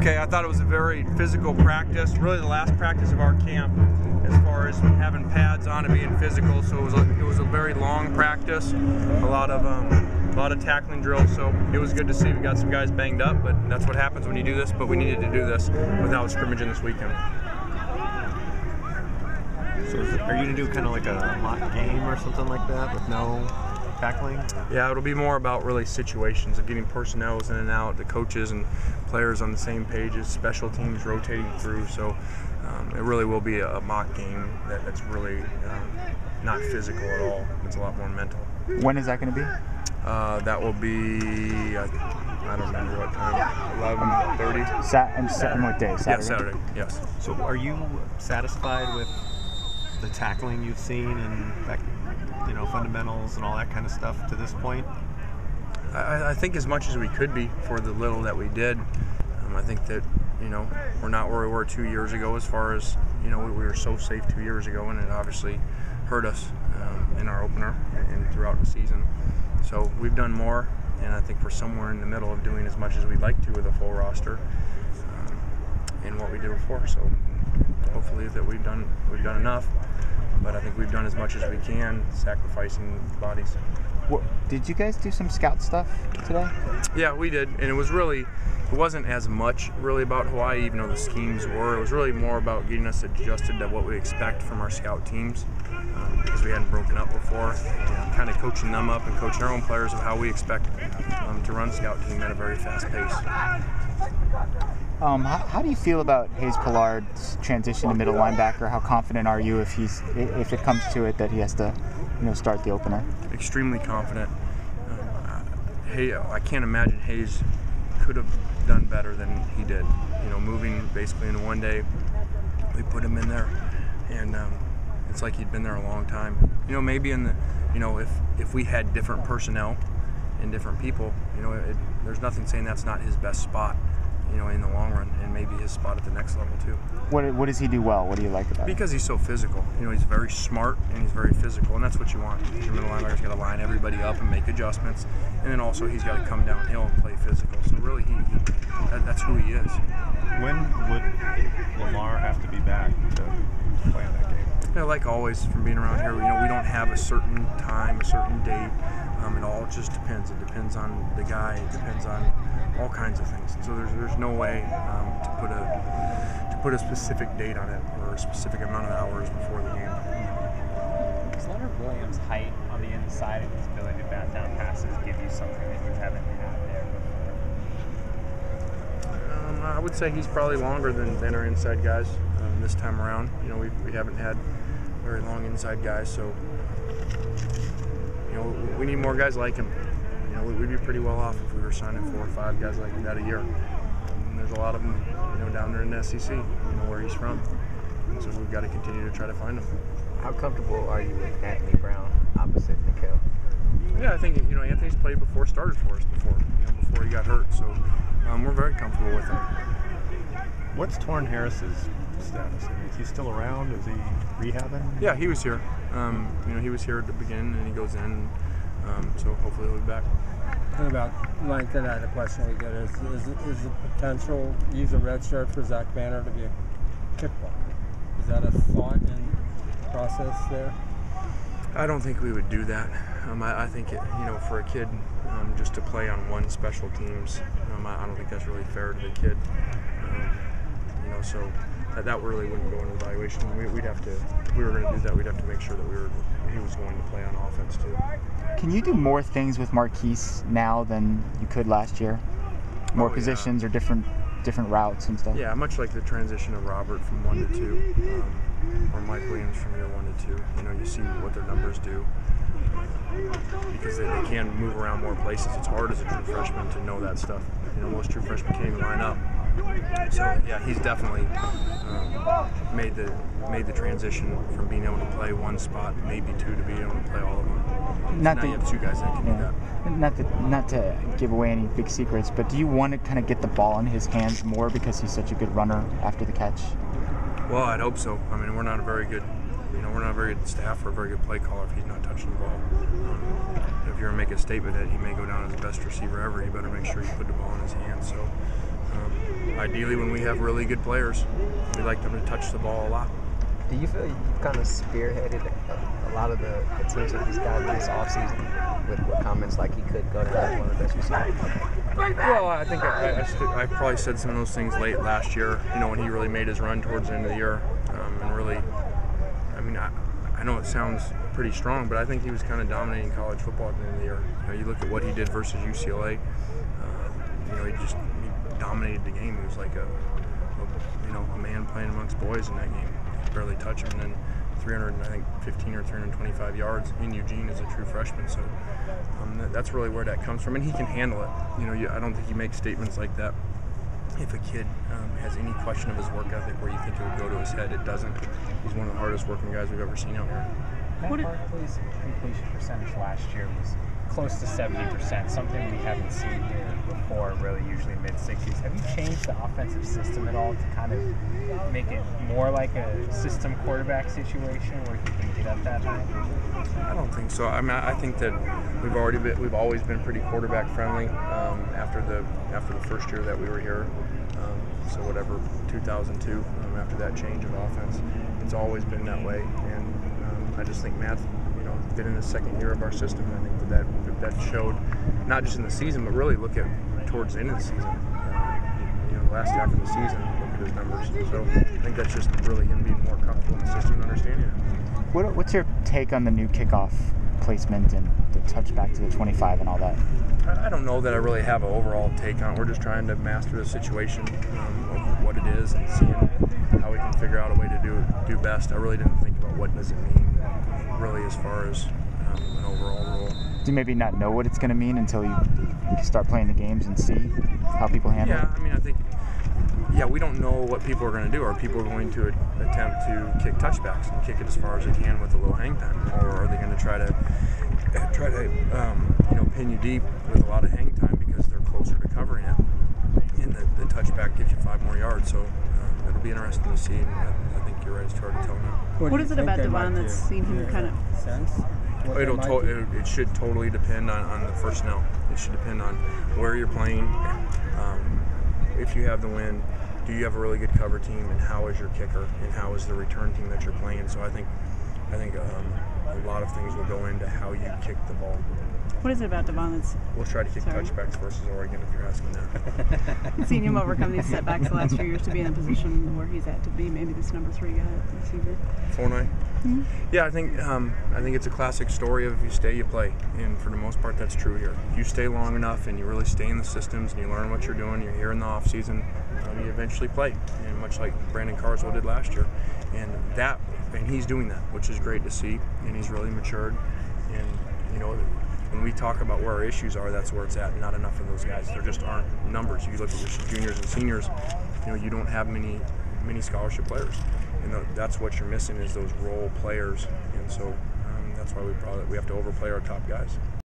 Okay, I thought it was a very physical practice, really the last practice of our camp as far as having pads on and being physical. So it was a very long practice, a lot of tackling drills. So it was good to see. We got some guys banged up, but that's what happens when you do this. But we needed to do this without scrimmaging this weekend. So are you going to do kind of like a mock game or something like that with no tackling? Yeah, it'll be more about really situations of getting personnels in and out, the coaches and players on the same pages, special teams rotating through. So it really will be a mock game that's really not physical at all. It's a lot more mental. When is that going to be? That will be, I don't remember what time, 11:30? And what day? Saturday? Yeah, Saturday, yes. So are you satisfied with the tackling you've seen and fundamentals and all that kind of stuff to this point? I think as much as we could be for the little that we did. I think that we're not where we were 2 years ago as far as we were so safe 2 years ago, and it obviously hurt us in our opener and throughout the season. So we've done more, and I think we're somewhere in the middle of doing as much as we'd like to with a full roster in what we did before. So hopefully that we've done enough. But I think we've done as much as we can, sacrificing bodies. Did you guys do some scout stuff today? Yeah, we did, and it wasn't as much really about Hawaii, even though the schemes were. It was really more about getting us adjusted to what we expect from our scout teams, because we hadn't broken up before, and kind of coaching them up and coaching our own players of how we expect to run scout team at a very fast pace. How do you feel about Hayes Pillard's transition to middle linebacker? How confident are you if it comes to it that he has to start the opener? Extremely confident. I can't imagine Hayes could have done better than he did. Moving basically in one day, we put him in there, and it's like he'd been there a long time. Maybe in the, if we had different personnel and different people, there's nothing saying that's not his best spot, in the long run, and maybe his spot at the next level too. What does he do well? What do you like about him? Because he's so physical. He's very smart and he's very physical, and that's what you want. Your middle linebacker's got to line everybody up and make adjustments, and then also he's got to come downhill and play physical. So really, that's who he is. When would Lamar have to be back to play in that game? Like always, from being around here, we don't have a certain time, a certain date. It all just depends. It depends on the guy. It depends on all kinds of things. So there's no way to put a specific date on it or a specific amount of hours before the game. Does Leonard Williams' height on the inside and his ability to bat down passes give you something that you haven't had there before? I would say he's probably longer than our inside guys this time around. We haven't had very long inside guys, so we need more guys like him. We'd be pretty well off if we were signing 4 or 5 guys like that a year. And there's a lot of them, down there in the SEC, where he's from. So we've got to continue to try to find him. How comfortable are you with Anthony Brown opposite Nikhil? Yeah, I think Anthony's played before, started for us before he got hurt. So we're very comfortable with him. What's Torrin Harris's status? Is he still around? Is he rehabbing? Yeah, he was here. He was here at the beginning, and he goes in. So hopefully he'll be back. And about length of that, the question we get is the potential use a red shirt for Zach Banner to be a kickblocker? Is that a thought in process there? I don't think we would do that. I think for a kid just to play on one special teams, I don't think that's really fair to the kid. So that really wouldn't go into evaluation. We'd have to, if we were going to do that, we'd have to make sure that he was going to play on offense too. Can you do more things with Marquise now than you could last year? More positions or different routes and stuff? Yeah, much like the transition of Robert from 1 to 2, or Mike Williams from year 1 to 2. You see what their numbers do. Because they can move around more places. It's hard as a true freshman to know that stuff. Most true freshmen can't even line up. So yeah, he's definitely made the transition from being able to play one spot, maybe 2, to being able to play all of them. Now you have 2 guys that can do that. Not to give away any big secrets, but do you want to kind of get the ball in his hands more because he's such a good runner after the catch? Well, I'd hope so. We're not a very good staff or a very good play caller if he's not touching the ball. If you're going to make a statement that he may go down as the best receiver ever, you better make sure you put the ball in his hands. So Ideally, when we have really good players, we like them to touch the ball a lot. Do you feel you've kind of spearheaded a lot of the attention of these guys in this offseason with comments like he could go down as one of the best receivers? Well, I think I probably said some of those things late last year, when he really made his run towards the end of the year. And really, I know it sounds pretty strong, but I think he was kind of dominating college football at the end of the year. You look at what he did versus UCLA, he dominated the game. He was like a man playing amongst boys in that game. Barely touch him, and then 315 or 325 yards in Eugene as a true freshman. So that's really where that comes from, and he can handle it. I don't think he makes statements like that. If a kid has any question of his work ethic where you think it would go to his head, it doesn't. He's one of the hardest working guys we've ever seen out here. Matt Barkley's completion percentage last year was close to 70%, something we haven't seen here before, really usually mid-60s. Have you changed the offensive system at all to kind of make it more like a system quarterback situation where he can get up that high? I don't think so. I think that we've always been pretty quarterback friendly after the first year that we were here. So whatever, 2002, after that change of offense, it's always been that way. And I just think Matt's been in the second year of our system. I think that showed not just in the season, but really look at towards the end of the season. The last half of the season, look at his numbers. So I think that's just really him being more comfortable in the system and understanding it. What's your take on the new kickoff placement and the touchback to the 25 and all that? I don't know that I really have an overall take on it. We're just trying to master the situation of what it is and seeing how we can figure out a way to do best. I really didn't think about what does it mean really as far as an overall rule. Do you maybe not know what it's going to mean until you start playing the games and see how people handle it? I think we don't know what people are going to do. Are people going to attempt to kick touchbacks and kick it as far as they can with a little hang time, or are they going to try to pin you deep with a lot of hang time because they're closer to covering it, and the touchback gives you 5 more yards. So it'll be interesting to see. And I think you're right. It's hard to tell now. What is it about Devon that's seen him kind of sense? It should totally depend on the personnel. It should depend on where you're playing. If you have the win, do you have a really good cover team, and how is your kicker, and how is the return team that you're playing? So I think a lot of things will go into how you kick the ball. What is it about Devon that's... We'll try to kick touchbacks versus Oregon if you're asking that. Seeing him overcome these setbacks the last few years to be in a position where he's at to be maybe this number 3 guy receiver. Fortnite? Mm-hmm. Yeah, I think it's a classic story of if you stay, you play. And for the most part, that's true here. If you stay long enough and you really stay in the systems and you learn what you're doing, you're here in the off season, you eventually play. And much like Brandon Carswell did last year. And he's doing that, which is great to see. And he's really matured. And, when we talk about where our issues are, that's where it's at. Not enough of those guys. There just aren't numbers. You look at your juniors and seniors, you don't have many scholarship players. And that's what you're missing is those role players. And so that's why we have to overplay our top guys.